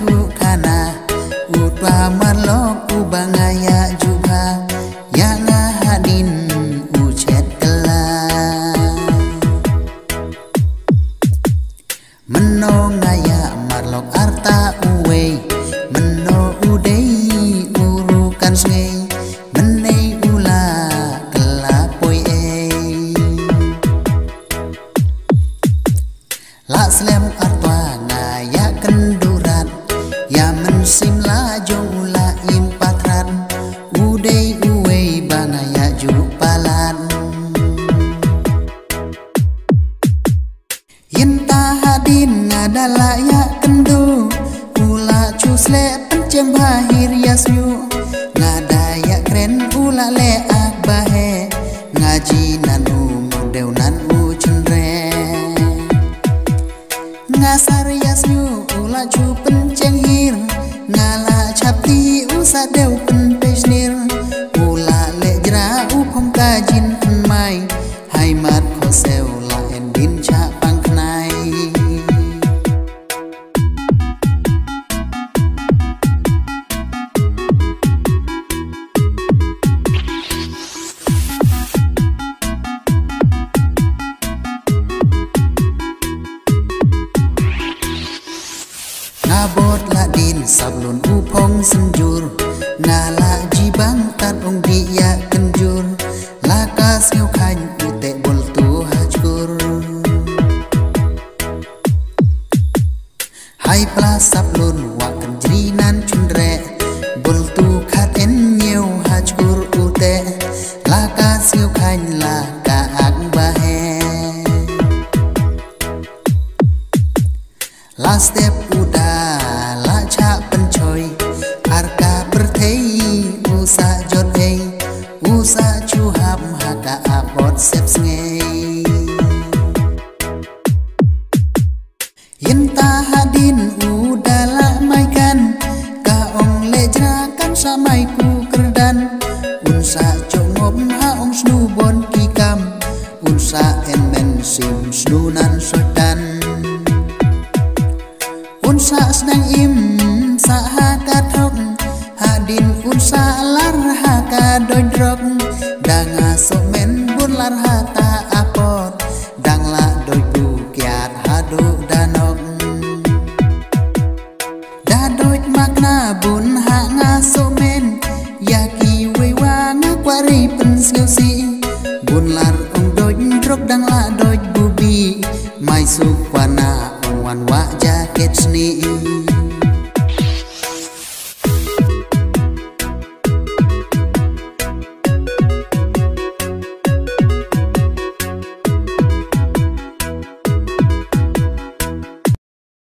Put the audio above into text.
tu kana utwa marlok ubangaya juga yang hadin ucet kela menongaya marlok arta uwe meno udei urukan sungai menei ula kelapoi la slem artwa ngaya kendurat ya mensim la jongula impatran udei uwe bangaya jupalan yenta hadin ngadala ya kendu ula cusle pencem bahir yasyu ngadaya keren ula le akbahe ngaji nanu modeu nanu cendre ngasar yasyu ula cu penceng hir ngala capti usa deu pen pesnir ula le jra upom kajin mai hai mat khoseu la endin cha pangknai ngabot ladin sablon upong senjur ngala jibang tat ong dia kenjur lakas ngeu khany ute bol tu hajkur hai plas sablon wa kenjrinan cundre bol tu khat en nyeu hajkur ute lakas ngeu khany laka ak bahe last step uda la cha pencoy arka bertei usa jodei usa cuham haka abot sep ngei yenta hadin uda la maikan ka ong lejra kan samai ku kerdan unsa congop ha ong snubon kikam unsa enmen sim snunan sodan unsa senang im sahaka thok hadin unsa lar haka dodrok danga somen bun lar hata apot dang la doi bu kiat hadu danok dadoj makna bun ha nga somen yaki wewa ngakwari pensiusi bun lar ong doj drok dang la doj bubi mai sukwana wan wa jaket sni